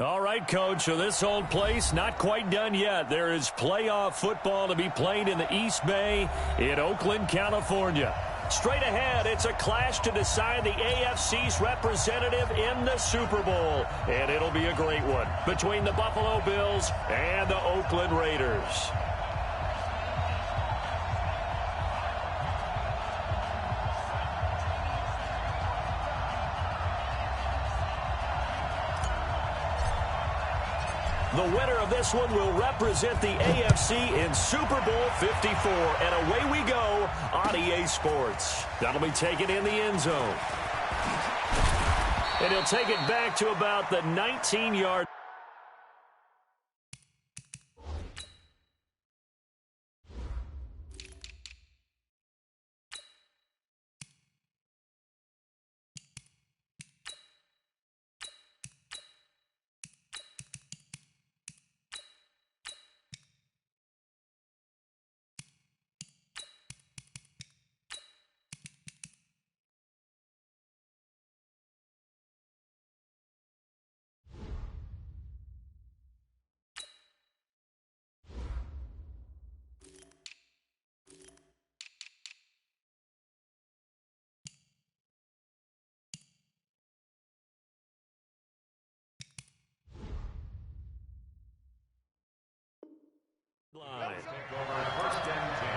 All right, Coach, so this old place not quite done yet. There is playoff football to be played in the East Bay in Oakland, California. Straight ahead, it's a clash to decide the AFC's representative in the Super Bowl. And it'll be a great one between the Buffalo Bills and the Oakland Raiders. The winner of this one will represent the AFC in Super Bowl 54. And away we go on EA Sports. That'll be taken in the end zone. And he'll take it back to about the 19-yard. Line. Take over first and 10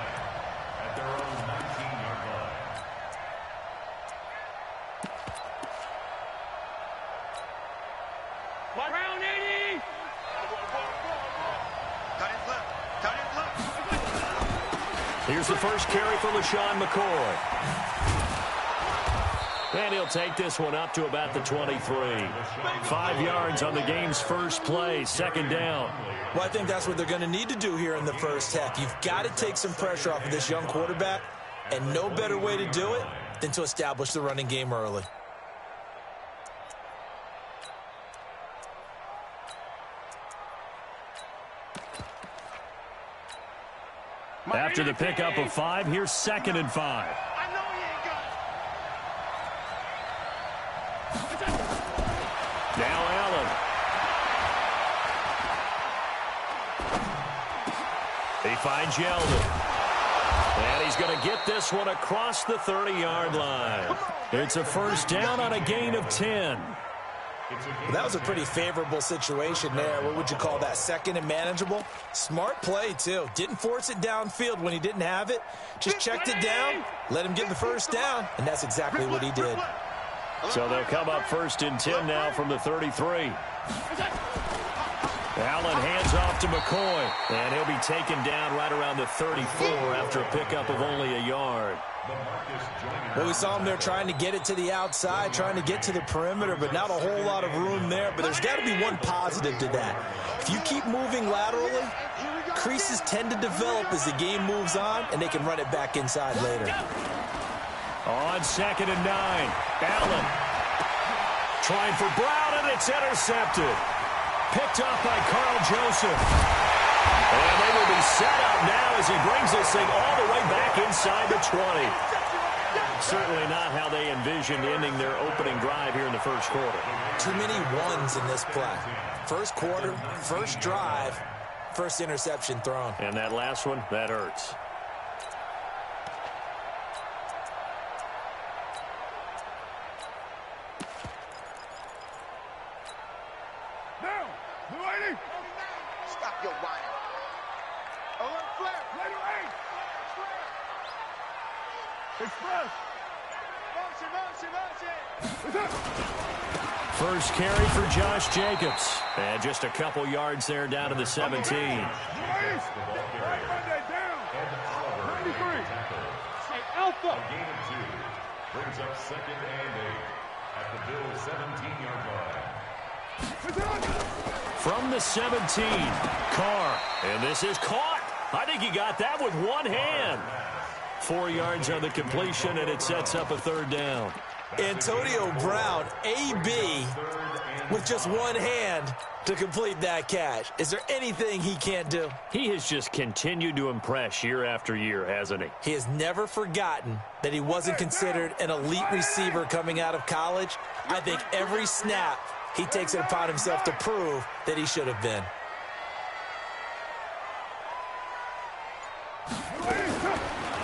at their own 19-yard line. Round 80. Cut it left. Here's the first carry for LaShawn McCoy. And he'll take this one up to about the 23. 5 yards on the game's first play, second down. Well, I think that's what they're going to need to do here in the first half. You've got to take some pressure off of this young quarterback, and no better way to do it than to establish the running game early. After the pickup of 5, here's 2nd and 5. Now Allen. He finds Yeldon. And he's going to get this one across the 30-yard line. It's a first down on a gain of 10. Well, that was a pretty favorable situation there. What would you call that? Second and manageable? Smart play, too. Didn't force it downfield when he didn't have it. Just checked it down, let him get the first down, and that's exactly what he did. So they'll come up first and 10 now from the 33. Allen hands off to McCoy, and he'll be taken down right around the 34 after a pickup of only a yard. Well, we saw him there trying to get it to the outside, trying to get to the perimeter, but not a whole lot of room there. But there's got to be one positive to that. If you keep moving laterally, creases tend to develop as the game moves on, and they can run it back inside later. On 2nd and 9, Allen trying for Brown, and it's intercepted. Picked up by Carl Joseph. And they will be set up now as he brings this thing all the way back inside the 20. Certainly not how they envisioned ending their opening drive here in the first quarter. Too many ones in this play. First quarter, first drive, first interception thrown. And that last one, that hurts. Stop your whining. Express. First carry for Josh Jacobs. And just a couple yards there down to the 17. Alpha. A gain of 2 brings up 2nd and 8 at the Bills' 17-yard line. From the 17, Carr. And this is caught. I think he got that with one hand. 4 yards on the completion, and it sets up a third down. Antonio Brown, AB, with just one hand to complete that catch. Is there anything he can't do? He has just continued to impress year after year, hasn't he? He has never forgotten that he wasn't considered an elite receiver coming out of college. I think every snap he takes it upon himself to prove that he should have been.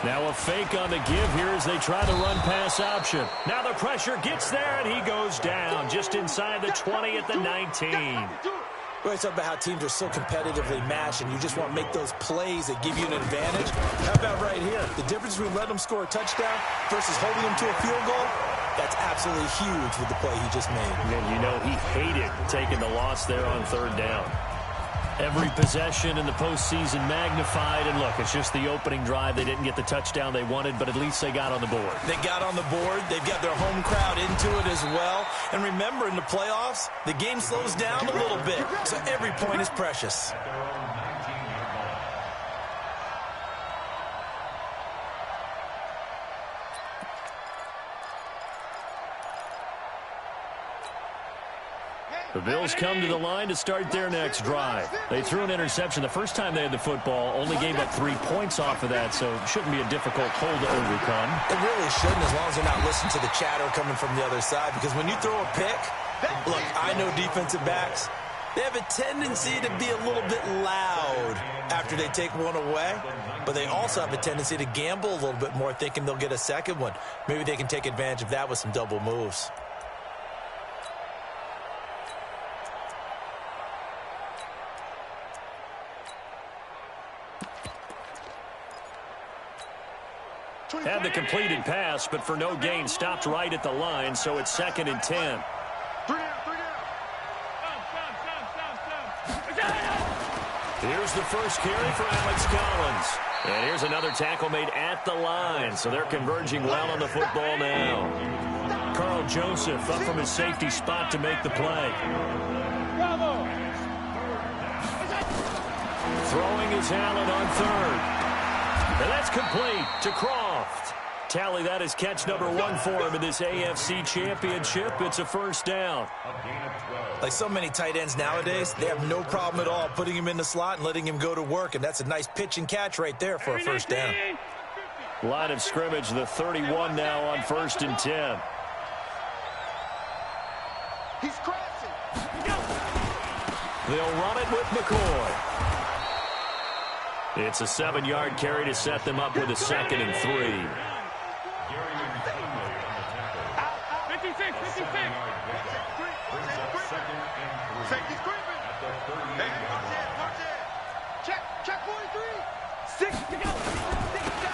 Now a fake on the give here as they try the run-pass option. Now the pressure gets there, and he goes down just inside the 20 at the 19. We always talk about how teams are so competitively matched, and you just want to make those plays that give you an advantage. How about right here? The difference between letting them score a touchdown versus holding them to a field goal, that's absolutely huge with the play he just made. And you know he hated taking the loss there on third down. Every possession in the postseason magnified, and look, it's just the opening drive. They didn't get the touchdown they wanted, but at least they got on the board. They got on the board. They've got their home crowd into it as well. And remember, in the playoffs, the game slows down a little bit, so every point is precious. The Bills come to the line to start their next drive. They threw an interception the first time they had the football, only gave up 3 points off of that, so it shouldn't be a difficult hole to overcome. It really shouldn't, as long as they're not listening to the chatter coming from the other side, because when you throw a pick, look, I know defensive backs, they have a tendency to be a little bit loud after they take one away, but they also have a tendency to gamble a little bit more, thinking they'll get a second one. Maybe they can take advantage of that with some double moves. Had the completed pass, but for no gain, stopped right at the line, so it's 2nd and 10. Here's the first carry for Alex Collins. And here's another tackle made at the line, so they're converging well on the football now. Carl Joseph up from his safety spot to make the play. Throwing is Allen on third. And that's complete to Croft. Tally that is catch number 1 for him in this AFC Championship. It's a first down. Like so many tight ends nowadays, they have no problem at all putting him in the slot and letting him go to work, and that's a nice pitch and catch right there for a first down. Line of scrimmage, the 31 now on 1st and 10. He's crashing. They'll run it with McCoy. It's a 7-yard carry to set them up with a 2nd and 3. 56. Safety's creeping. Hey, watch it. Check 43. 6 to go.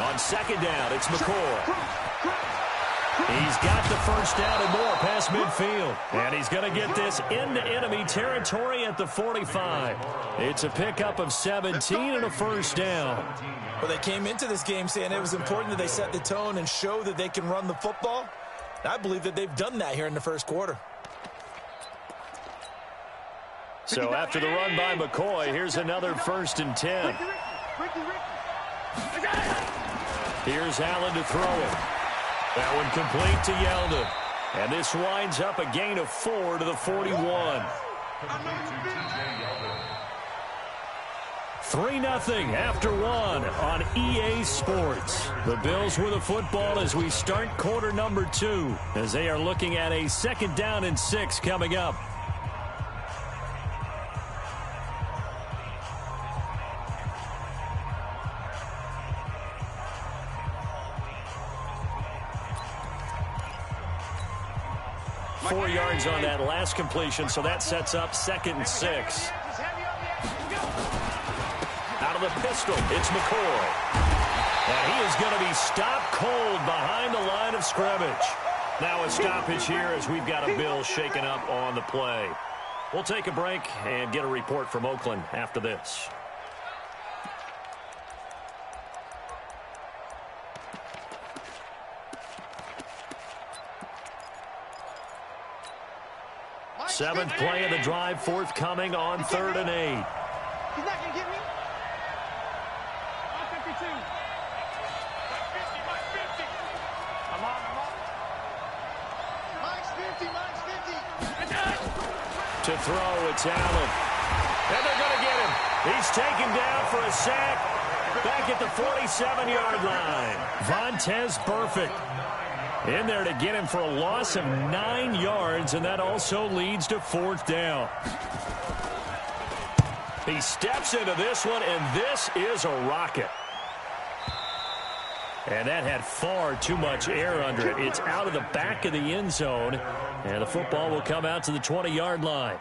On 2nd down, it's McCoy. He's got the first down and more past midfield. And he's going to get this into enemy territory at the 45. It's a pickup of 17 and a first down. Well, they came into this game saying it was important that they set the tone and show that they can run the football. I believe that they've done that here in the first quarter. So after the run by McCoy, here's another 1st and 10. Here's Allen to throw it. That one complete to Yeldon. And this winds up a gain of 4 to the 41. 3-0 after 1 on EA Sports. The Bills with the football as we start quarter number 2, as they are looking at a 2nd down and 6 coming up. Four yards on that last completion, so that sets up 2nd and 6. Out of the pistol, it's McCoy. And he is going to be stopped cold behind the line of scrimmage. Now a stoppage here as we've got a Bill shaken up on the play. We'll take a break and get a report from Oakland after this. Seventh play of the drive forthcoming on 3rd and 8. He's not going to get me. 52. I'm on. Mine's 50. To throw, it's Allen. And they're going to get him. He's taken down for a sack back at the 47-yard line. Vontaze Burfict. In there to get him for a loss of 9 yards, and that also leads to 4th down. He steps into this one, and this is a rocket. And that had far too much air under it. It's out of the back of the end zone, and the football will come out to the 20-yard line.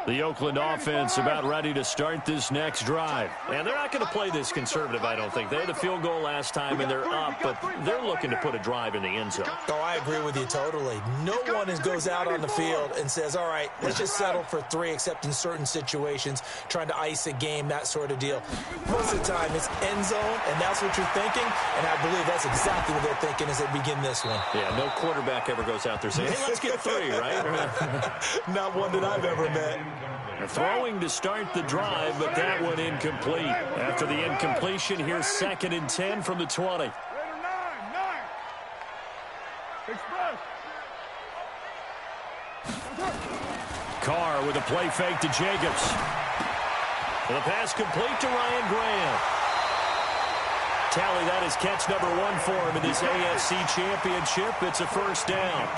The Oakland offense about ready to start this next drive. And they're not going to play this conservative, I don't think. They had a field goal last time, and they're up, but they're looking to put a drive in the end zone. Oh, I agree with you totally. No one goes out on the field and says, all right, let's just settle for 3, except in certain situations, trying to ice a game, that sort of deal. Most of the time, it's end zone, and that's what you're thinking, and I believe that's exactly what they're thinking as they begin this one. Yeah, no quarterback ever goes out there saying, hey, let's get 3, right? Not one that I've ever met. Throwing to start the drive, but that one incomplete. After the incompletion, here's 2nd and 10 from the 20. Carr with a play fake to Jacobs. The pass complete to Ryan Graham. Tally, that is catch number 1 for him in this AFC Championship. It's a 1st down.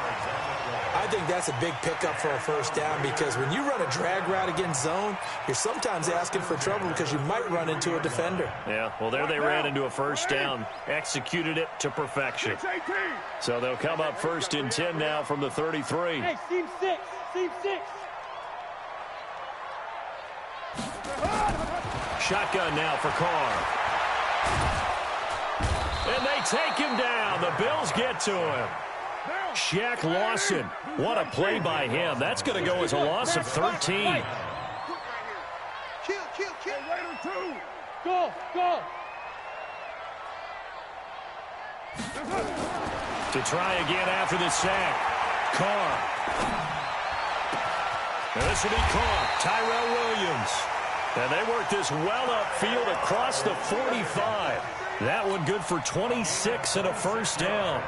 I think that's a big pickup for a 1st down, because when you run a drag route against zone, you're sometimes asking for trouble because you might run into a defender. Yeah, well, there they ran into a 1st down, executed it to perfection. So they'll come up 1st and 10 now from the 33. Hey, seam 6. Seam 6. Shotgun now for Carr. And they take him down. The Bills get to him. Shaq Lawson. What a play by him. That's going to go as a loss of 13. Kill. Go. To try again after the sack. Carr. And this will be caught. Tyrell Williams. And they work this well upfield across the 45. That one good for 26 and a 1st down.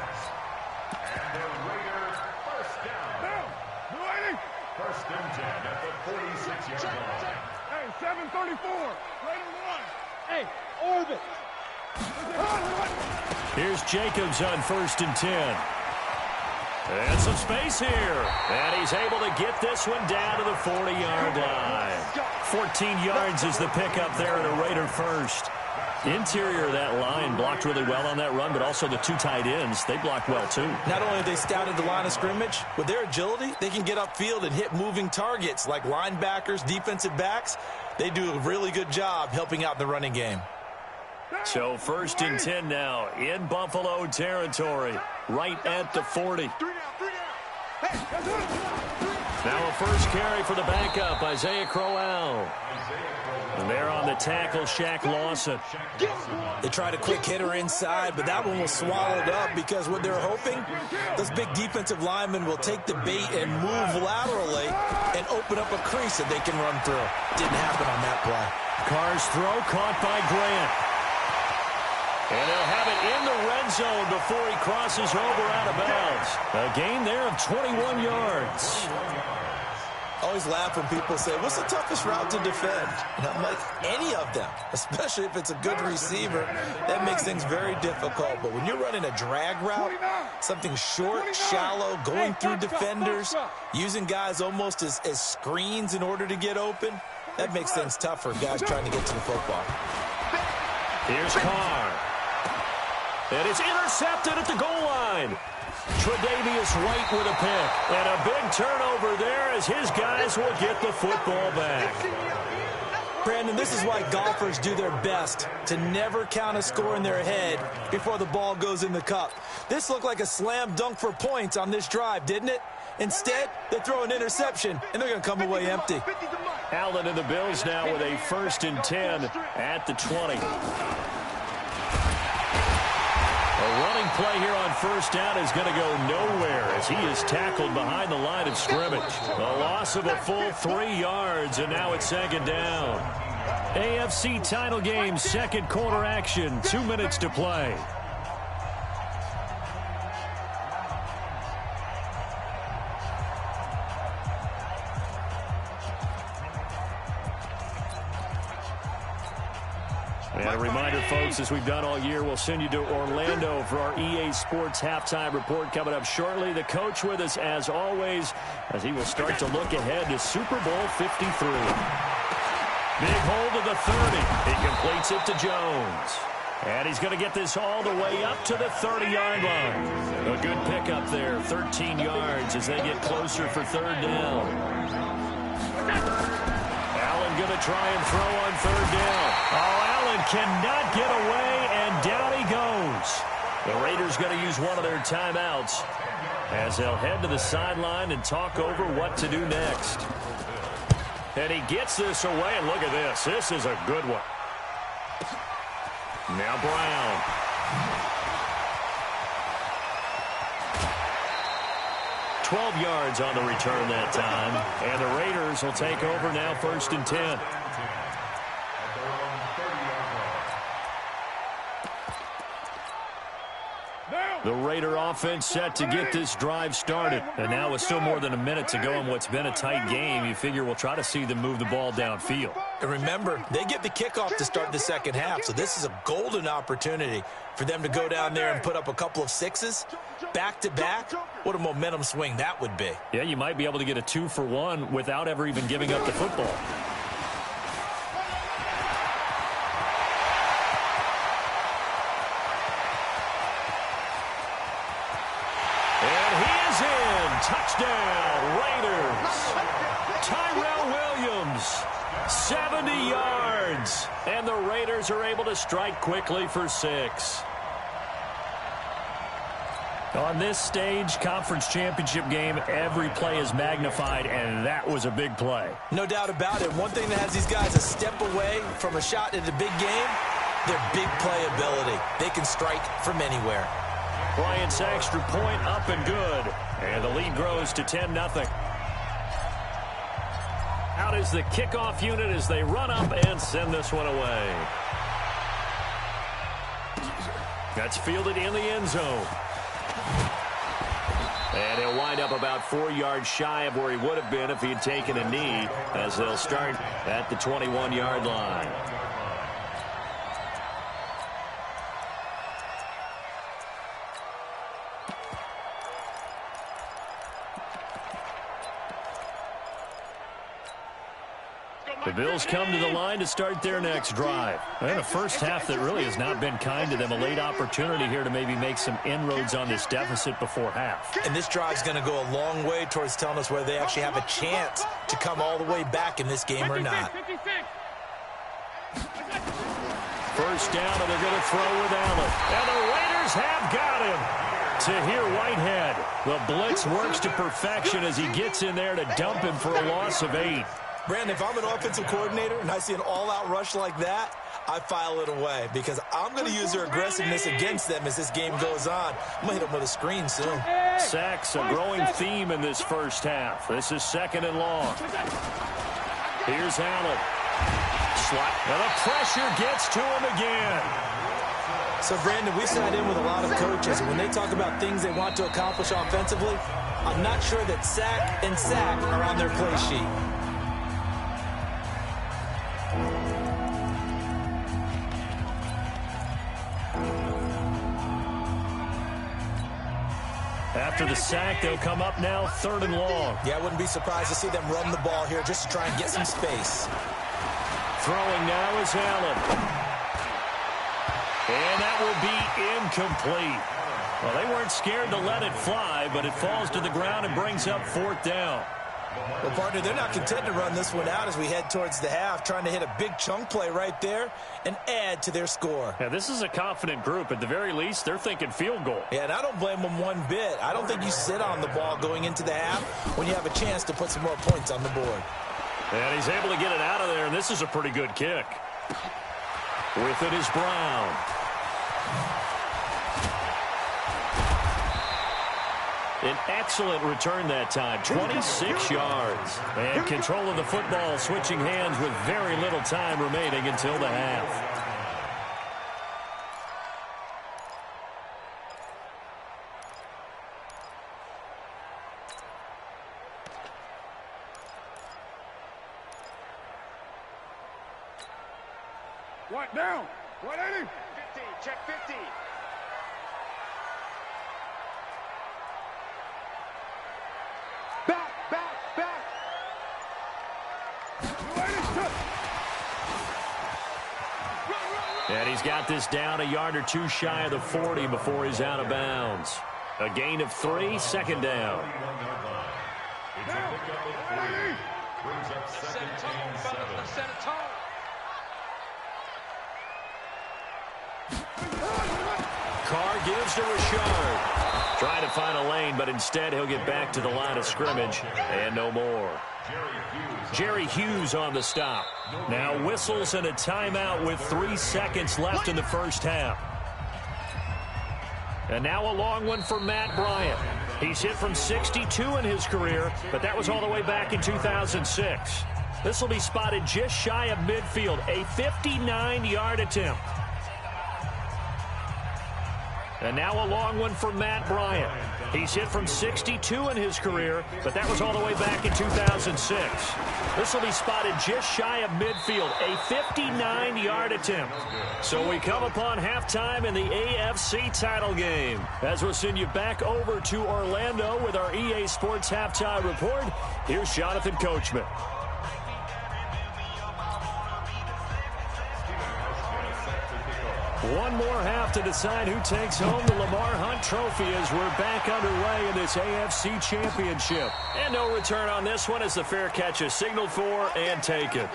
Hey, 734. Raider 1. Hey, orbit. Here's Jacobs on 1st and 10. And some space here. And he's able to get this one down to the 40-yard line. 14 yards is the pickup there at a Raider 1st. Interior of that line blocked really well on that run, but also the 2 tight ends, they blocked well too. Not only have they scouted the line of scrimmage, with their agility, they can get upfield and hit moving targets like linebackers, defensive backs. They do a really good job helping out the running game. So 1st and 10 now in Buffalo territory, right at the 40. Now a 1st carry for the backup, Isaiah Crowell. And there on the tackle, Shaq Lawson. They tried a quick hitter inside, but that one was swallowed up because what they're hoping, those big defensive linemen will take the bait and move laterally and open up a crease that they can run through. Didn't happen on that play. Carr's throw caught by Grant. And they'll have it in the red zone before he crosses over out of bounds. A gain there of 21 yards. I always laugh when people say, what's the toughest route to defend? And I'm like, any of them, especially if it's a good receiver. That makes things very difficult. But when you're running a drag route, something short, shallow, going through defenders, using guys almost as screens in order to get open, that makes things tough for guys trying to get to the football. Here's Carr. And it's intercepted at the goal line. Tre'Davious White with a pick. And a big turnover there as his guys will get the football back. Brandon, this is why golfers do their best to never count a score in their head before the ball goes in the cup. This looked like a slam dunk for points on this drive, didn't it? Instead, they throw an interception, and they're going to come away empty. Allen and the Bills now with a 1st and 10 at the 20. A running play here on 1st down is going to go nowhere as he is tackled behind the line of scrimmage. A loss of a full 3 yards, and now it's 2nd down. AFC title game, second quarter action, 2 minutes to play. And a reminder, folks, as we've done all year, we'll send you to Orlando for our EA Sports halftime report coming up shortly. The coach with us, as always, as he will start to look ahead to Super Bowl 53. Big hold to the 30. He completes it to Jones. And he's going to get this all the way up to the 30-yard line. A good pickup there, 13 yards as they get closer for third down. Allen going to try and throw on third down. Oh, Allen cannot get away, and down he goes. The Raiders going to use one of their timeouts as they'll head to the sideline and talk over what to do next. And he gets this away, and look at this. This is a good one. Now Brown. "12 yards on the return that time. And the Raiders will take over now, 1st and 10. The Raider offense set to get this drive started. And now with still more than a minute to go in what's been a tight game, you figure we'll try to see them move the ball downfield. And remember, they get the kickoff to start the second half, so this is a golden opportunity for them to go down there and put up a couple of sixes back-to-back. What a momentum swing that would be. Yeah, you might be able to get a 2-for-1 without ever even giving up the football. Touchdown, Raiders. Tyrell Williams, 70 yards. And the Raiders are able to strike quickly for 6. On this stage, conference championship game, every play is magnified, and that was a big play. No doubt about it. One thing that has these guys a step away from a shot at a big game, their big play ability. They can strike from anywhere. Bryant's extra point up and good. And the lead grows to 10-0. Out is the kickoff unit as they run up and send this one away. That's fielded in the end zone. And he'll wind up about 4 yards shy of where he would have been if he had taken a knee, as they'll start at the 21-yard line. The Bills come to the line to start their next drive. And a first half that really has not been kind to them. A late opportunity here to maybe make some inroads on this deficit before half. And this drive's going to go a long way towards telling us whether they actually have a chance to come all the way back in this game or not. First down, and they're going to throw with Allen. And the Raiders have got him. Tahir Whitehead. The blitz works to perfection as he gets in there to dump him for a loss of 8. Brandon, if I'm an offensive coordinator and I see an all-out rush like that, I file it away because I'm going to use their aggressiveness against them as this game goes on. I'm going to hit them with a screen soon. Sacks, a growing theme in this first half. This is 2nd and long. Here's Allen. Now the pressure gets to him again. So, Brandon, we sat in with a lot of coaches, and when they talk about things they want to accomplish offensively, I'm not sure that sack and sack are on their play sheet. After the sack, they'll come up now 3rd and long. Yeah, I wouldn't be surprised to see them run the ball here just to try and get some space. Throwing now is Allen. And that will be incomplete. Well, they weren't scared to let it fly, but it falls to the ground and brings up 4th down. Well, partner, they're not content to run this one out as we head towards the half, trying to hit a big chunk play right there and add to their score. Now, this is a confident group. At the very least, they're thinking field goal. Yeah, and I don't blame them one bit. I don't think you sit on the ball going into the half when you have a chance to put some more points on the board. And he's able to get it out of there, and this is a pretty good kick. With it is Brown. An excellent return that time, 26 yards. And control of the football switching hands with very little time remaining until the half. What down? 180. 50, check 50. Back. And he's got this down a yard or two shy of the 40 before he's out of bounds. A gain of 3, second down. Set a tone. Carr gives to Richard. Trying to find a lane, but instead he'll get back to the line of scrimmage and no more. Jerry Hughes on the stop. Now whistles and a timeout with 3 seconds left in the first half. And now a long one for Matt Bryant. He's hit from 62 in his career, but that was all the way back in 2006. This will be spotted just shy of midfield, a 59-yard attempt. And now a long one for Matt Bryant. He's hit from 62 in his career, but that was all the way back in 2006. This will be spotted just shy of midfield, a 59-yard attempt. So we come upon halftime in the AFC title game. As we'll send you back over to Orlando with our EA Sports Halftime Report, here's Jonathan Coachman. One more half to decide who takes home the Lamar Hunt Trophy as we're back underway in this AFC Championship. And no return on this one as the fair catch is signaled for and taken.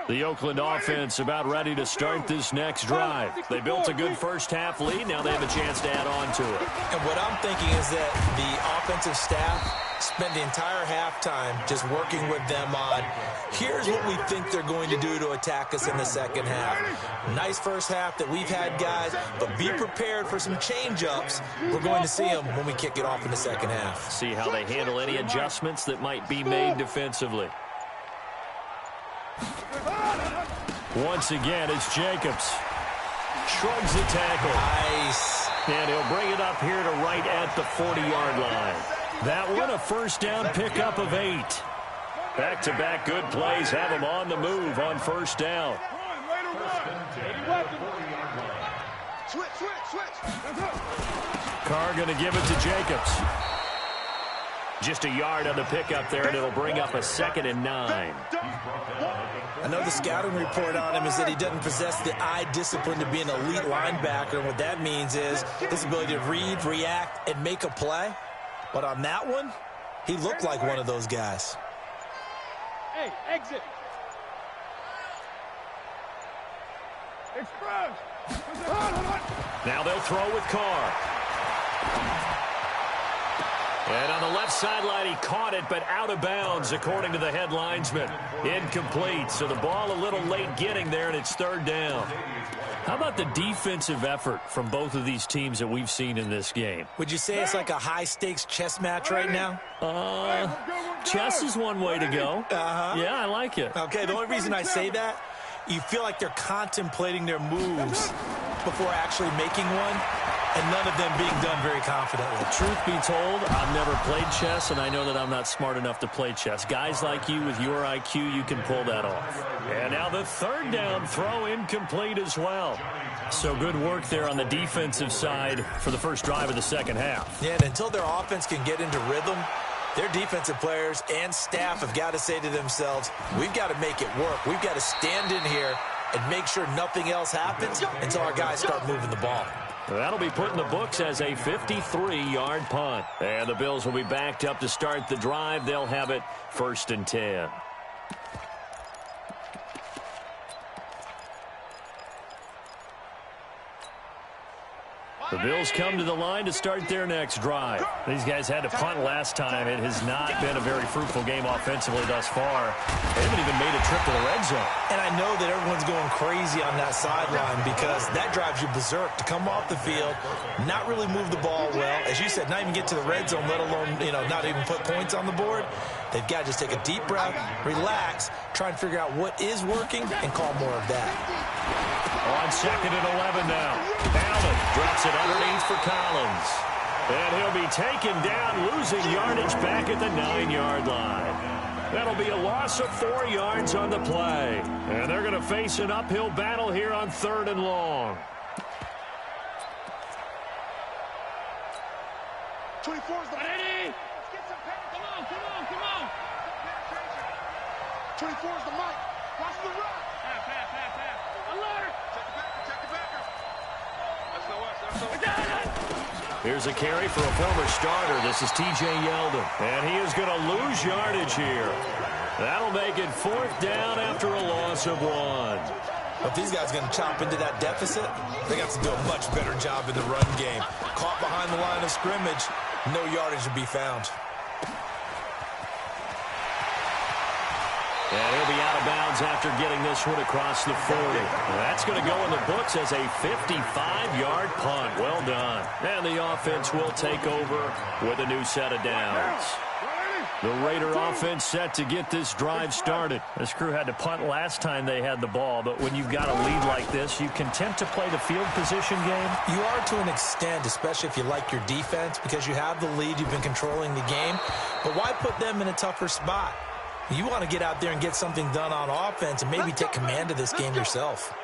The Oakland offense about ready to start this next drive. They built a good first-half lead. Now they have a chance to add on to it. And what I'm thinking is that the offensive staff spent the entire halftime just working with them on, here's what we think they're going to do to attack us in the second half. Nice first half that we've had, guys, but be prepared for some change-ups. We're going to see them when we kick it off in the second half. See how they handle any adjustments that might be made defensively. Once again, it's Jacobs. Shrugs the tackle. Nice. And he'll bring it up here to right at the 40-yard line. That one, a first down pickup of 8. Back-to-back good plays have him on the move on first down. Switch. Carr going to give it to Jacobs. Just a yard on the pickup there, and it'll bring up a 2nd and 9. I know the scouting report on him is that he doesn't possess the eye discipline to be an elite linebacker. And what that means is his ability to read, react, and make a play. But on that one, he looked like one of those guys. Hey, exit. Express. Now they'll throw with Carr. And on the left sideline, he caught it, but out of bounds, according to the head linesman. Incomplete, so the ball a little late getting there, and it's 3rd down. How about the defensive effort from both of these teams that we've seen in this game? Would you say it's like a high-stakes chess match right now? Chess is one way to go. Yeah, I like it. Okay, the only reason I say that, you feel like they're contemplating their moves before actually making one, and none of them being done very confidently. Truth be told, I've never played chess, and I know that I'm not smart enough to play chess. Guys like you with your IQ, you can pull that off. And now the 3rd down throw incomplete as well. So good work there on the defensive side for the first drive of the second half. Yeah, and until their offense can get into rhythm, their defensive players and staff have got to say to themselves, we've got to make it work. We've got to stand in here and make sure nothing else happens until our guys start moving the ball. That'll be put in the books as a 53-yard punt. And the Bills will be backed up to start the drive. They'll have it 1st and 10. The Bills come to the line to start their next drive. These guys had to punt last time. It has not been a very fruitful game offensively thus far. They haven't even made a trip to the red zone. And I know that everyone's going crazy on that sideline because that drives you berserk to come off the field, not really move the ball well. As you said, not even get to the red zone, let alone, not even put points on the board. They've got to just take a deep breath, relax, try and figure out what is working, and call more of that. On 2nd and 11 now. Allen drops it underneath for Collins. And he'll be taken down, losing yardage back at the 9-yard line. That'll be a loss of 4 yards on the play. And they're going to face an uphill battle here on 3rd and long. 24's the mic. Come on. 24's the mic. Watch the run. Pass. Alert. Check the backer. Here's a carry for a former starter. This is T.J. Yeldon. And he is going to lose yardage here. That'll make it 4th down after a loss of 1. If these guys are going to chop into that deficit, they got to do a much better job in the run game. Caught behind the line of scrimmage, no yardage to be found. And he'll be out of bounds after getting this one across the 40. That's going to go in the books as a 55-yard punt. Well done. And the offense will take over with a new set of downs. The Raider offense set to get this drive started. This crew had to punt last time they had the ball, but when you've got a lead like this, you can tend to play the field position game. You are to an extent, especially if you like your defense, because you have the lead, you've been controlling the game. But why put them in a tougher spot? You want to get out there and get something done on offense and maybe take command of this game yourself.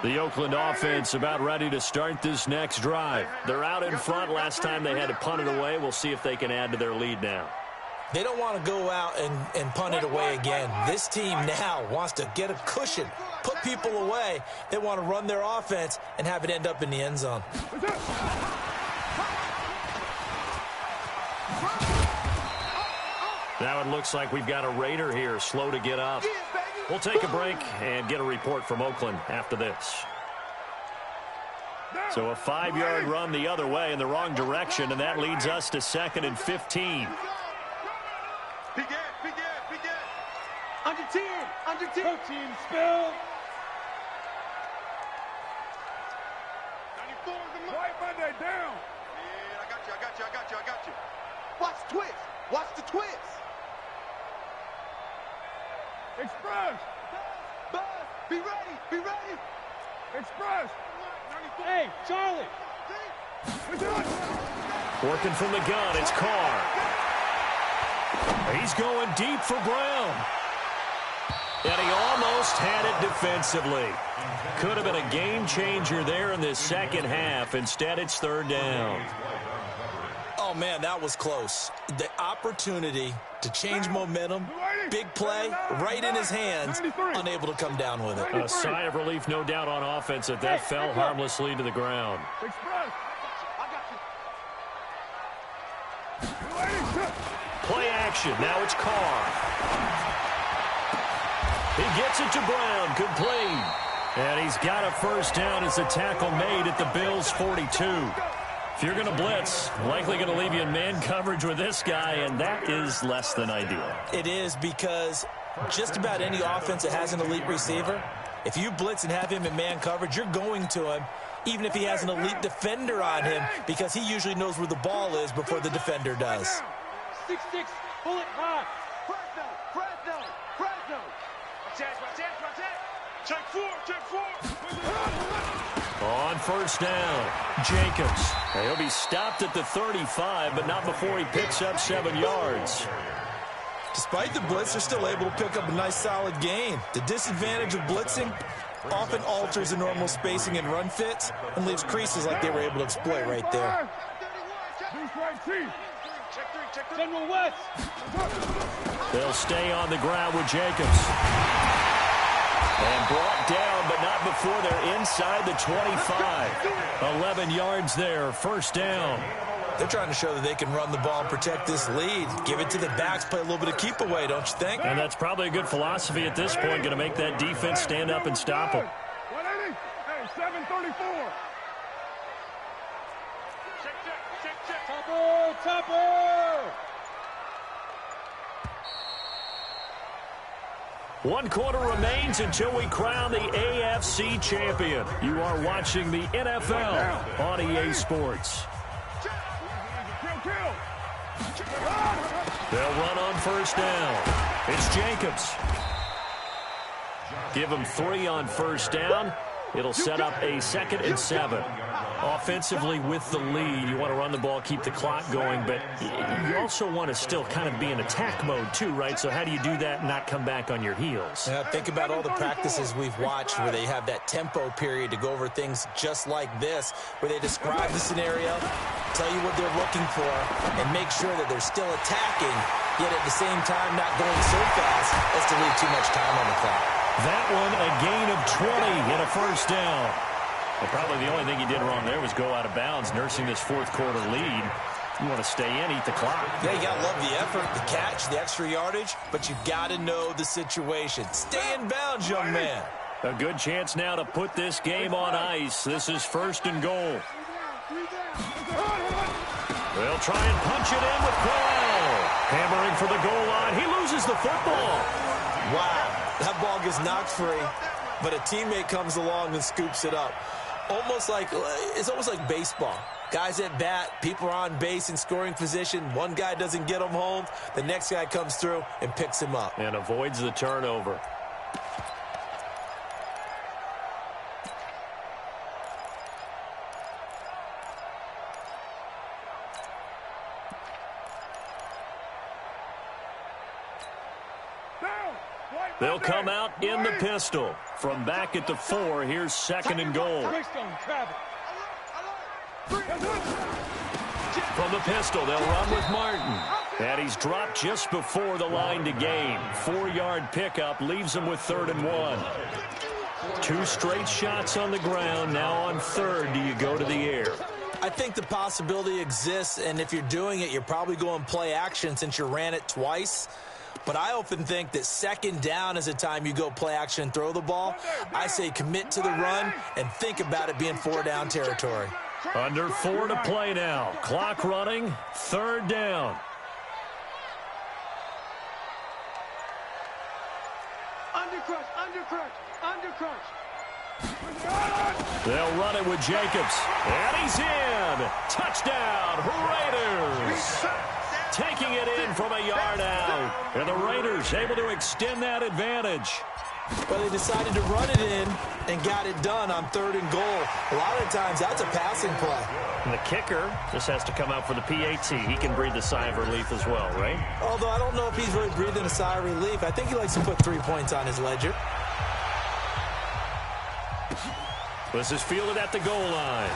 The Oakland offense about ready to start this next drive. They're out in front. Last time they had to punt it away. We'll see if they can add to their lead now. They don't want to go out and punt it away again. This team now wants to get a cushion, put people away. They want to run their offense and have it end up in the end zone. Now it looks like we've got a Raider here, slow to get up. We'll take a break and get a report from Oakland after this. So a 5-yard run the other way in the wrong direction, and that leads us to 2nd and 15. Begin. Under 10. Team spill. 94 is the White Monday down. Yeah, I got you. Watch the twist. Express. Buzz. Be ready. Express. Hey, Charlie. Working from the gun, it's Carr. He's going deep for Brown. And he almost had it defensively. Could have been a game changer there in this second half. Instead, it's 3rd down. Oh, man, that was close. The opportunity to change momentum, big play, right in his hands, unable to come down with it. A sigh of relief, no doubt, on offense that fell harmlessly to the ground. Play action. Now it's Carr. He gets it to Brown. Complete. And he's got a 1st down as the tackle made at the Bills' 42. If you're going to blitz, likely going to leave you in man coverage with this guy, and that is less than ideal. It is, because just about any offense that has an elite receiver, if you blitz and have him in man coverage, you're going to him, even if he has an elite defender on him, because he usually knows where the ball is before the defender does. 6-6, pull it high. Fresno. Watch that. Check 4. On 1st down, Jacobs. He'll be stopped at the 35, but not before he picks up 7 yards. Despite the blitz, they're still able to pick up a nice, solid gain. The disadvantage of blitzing often alters the normal spacing and run fits and leaves creases like they were able to exploit right there. General West. They'll stay on the ground with Jacobs. And brought down, but not before they're inside the 25. 11 yards there, 1st down. They're trying to show that they can run the ball and protect this lead. Give it to the backs, play a little bit of keep away, don't you think? And that's probably a good philosophy at this point, going to make that defense stand up and stop them. 180. Hey, 734. One quarter remains until we crown the AFC champion. You are watching the NFL on EA Sports. They'll run on first down. It's Jacobs. Give him 3 on first down. It'll set up a 2nd and 7. Offensively with the lead, you want to run the ball, keep the clock going, but you also want to still kind of be in attack mode too, right? So how do you do that and not come back on your heels? Yeah, think about all the practices we've watched where they have that tempo period to go over things just like this, where they describe the scenario, tell you what they're looking for, and make sure that they're still attacking, yet at the same time not going so fast as to leave too much time on the clock. That one a gain of 20 and a first down. Well, probably the only thing he did wrong there was go out of bounds, nursing this fourth quarter lead. You want to stay in, eat the clock. Yeah, you got to love the effort, the catch, the extra yardage, but you got to know the situation. Stay in bounds, young man. A good chance now to put this game on ice. This is 1st and goal. They'll try and punch it in with Crowell. Hammering for the goal line. He loses the football. Wow, that ball gets knocked free, but a teammate comes along and scoops it up. It's almost like baseball. Guys at bat, people are on base in scoring position. One guy doesn't get him home. The next guy comes through and picks him up. And avoids the turnover. They'll come out in the pistol. From back at the 4, here's 2nd and goal. From the pistol, they'll run with Martin. And he's dropped just before the line to gain. 4-yard pickup leaves him with 3rd and 1. 2 straight shots on the ground. Now on 3rd, do you go to the air? I think the possibility exists, and if you're doing it, you're probably going play action since you ran it twice. But I often think that 2nd down is the time you go play action and throw the ball. I say commit to the run and think about it being 4-down territory. Under 4 to play now. Clock running. 3rd down. Undercrush. They'll run it with Jacobs. And he's in. Touchdown, Raiders. Taking it in from a yard out. And the Raiders able to extend that advantage. Well, they decided to run it in and got it done on 3rd and goal. A lot of times, that's a passing play. And the kicker just has to come out for the PAT. He can breathe a sigh of relief as well, right? Although I don't know if he's really breathing a sigh of relief. I think he likes to put 3 points on his ledger. This is fielded at the goal line.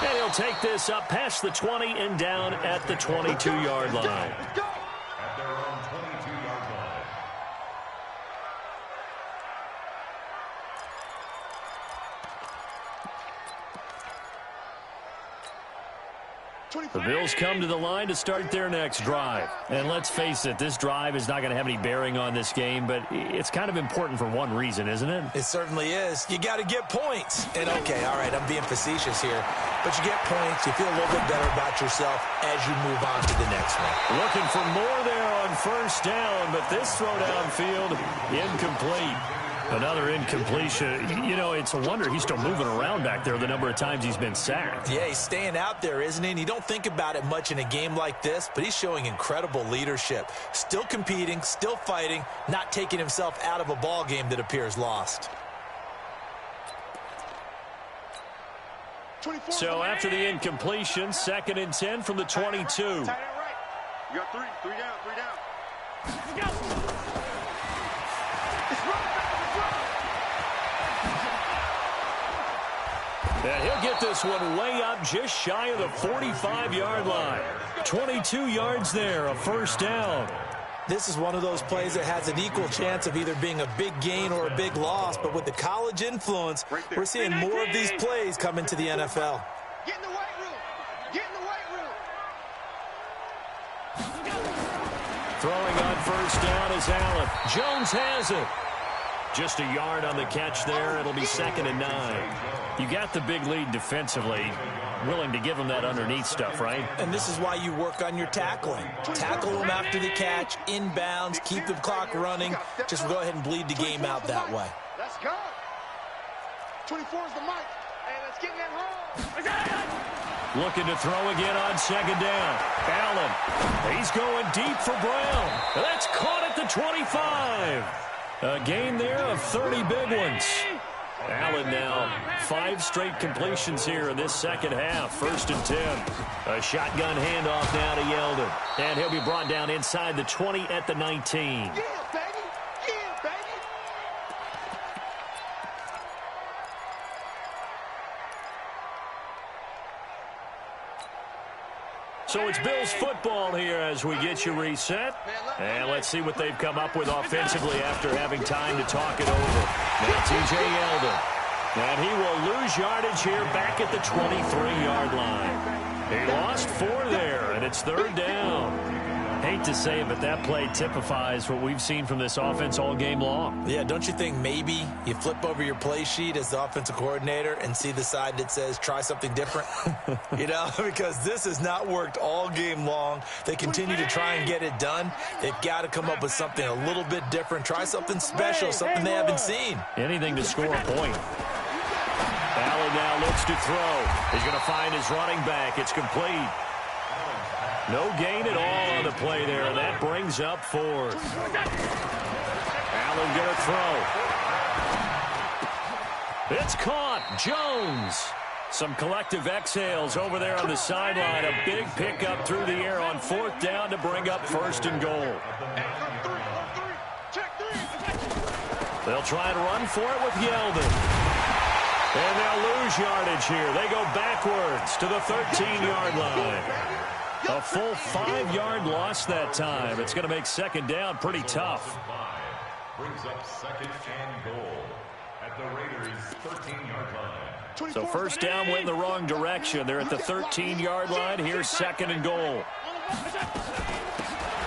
And he'll take this up past the 20 and down at the 22-yard line. At their own 22-yard line. The Bills come to the line to start their next drive. And let's face it, this drive is not going to have any bearing on this game, but it's kind of important for one reason, isn't it? It certainly is. You got to get points. And, okay, all right, I'm being facetious here. But you get points, you feel a little bit better about yourself as you move on to the next one. Looking for more there on first down, but this throw downfield, incomplete. Another incompletion. You know, it's a wonder he's still moving around back there the number of times he's been sacked. Yeah, he's staying out there, isn't he? And you don't think about it much in a game like this, but he's showing incredible leadership. Still competing, still fighting, not taking himself out of a ball game that appears lost. So after the incompletion, 2nd and 10 from the 22. You got 3 down. And he'll get this one way up just shy of the 45-yard line. 22 yards there, a first down. This is one of those plays that has an equal chance of either being a big gain or a big loss, but with the college influence, we're seeing more of these plays come into the NFL. Get in the weight room. Get in the weight room. Throwing on first down is Allen. Jones has it. Just a yard on the catch there. It'll be 2nd and 9. You got the big lead defensively. willing to give him that underneath stuff, right? And this is why you work on your tackling. Tackle them after the catch, inbounds, keep the clock running. Just go ahead and bleed the game out that way. Let's go. 24 is the mic. Hey, let's get that home. Looking to throw again on second down. Allen, he's going deep for Brown. That's caught at the 25. A gain there of 30 big ones. Allen now 5 straight completions here in this second half. 1st and 10. A shotgun handoff now to Yeldon. And he'll be brought down inside the 20 at the 19. Yeah, baby. Yeah, baby. So it's Bills football here as we get you reset. And let's see what they've come up with offensively after having time to talk it over. Now T.J. Yeldon. And he will lose yardage here back at the 23-yard line. He lost 4 there, and it's 3rd down. Hate to say it, but that play typifies what we've seen from this offense all game long. Yeah, don't you think maybe you flip over your play sheet as the offensive coordinator and see the side that says try something different? You know, because this has not worked all game long. They continue to try and get it done. They've got to come up with something a little bit different. Try something special, something they haven't seen. Anything to score a point. Allen now looks to throw. He's going to find his running back. It's complete. No gain at all on the play there, and that brings up 4th. Allen going to throw. It's caught. Jones. Some collective exhales over there on the sideline. A big pickup through the air on 4th down to bring up 1st and goal. They'll try and run for it with Yeldon. And they'll lose yardage here. They go backwards to the 13-yard line. A full 5-yard loss that time. It's going to make 2nd down pretty tough. Brings up 2nd and goal at the Raiders' 13-yard line. So 1st down went in the wrong direction. They're at the 13-yard line. Here's 2nd and goal.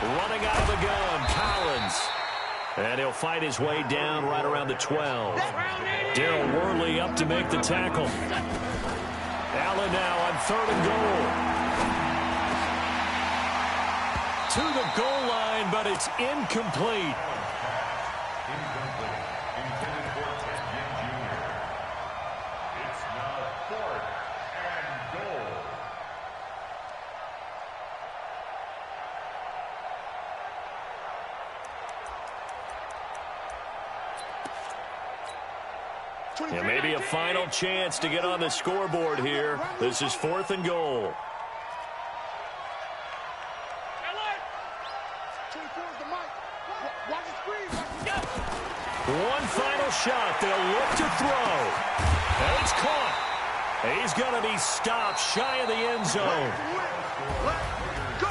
Running out of the gun, Collins. And he'll fight his way down right around the 12. Darryl Worley up to make the tackle. Allen now on 3rd and goal. To the goal line, but it's incomplete. Incomplete. Intended for Ted Ginn Jr. It's now 4th and goal. Yeah, maybe a final chance to get on the scoreboard here. This is 4th and goal. One final shot. They'll look to throw. And it's caught. He's going to be stopped shy of the end zone.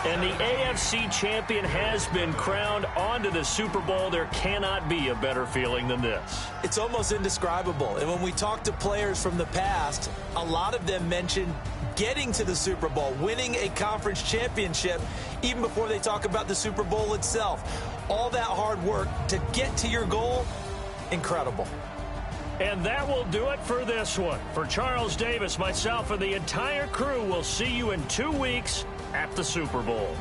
And the AFC champion has been crowned onto the Super Bowl. There cannot be a better feeling than this. It's almost indescribable. And when we talk to players from the past, a lot of them mention getting to the Super Bowl, winning a conference championship, even before they talk about the Super Bowl itself. All that hard work to get to your goal, incredible. And that will do it for this one. For Charles Davis, myself, and the entire crew, we'll see you in 2 weeks at the Super Bowl.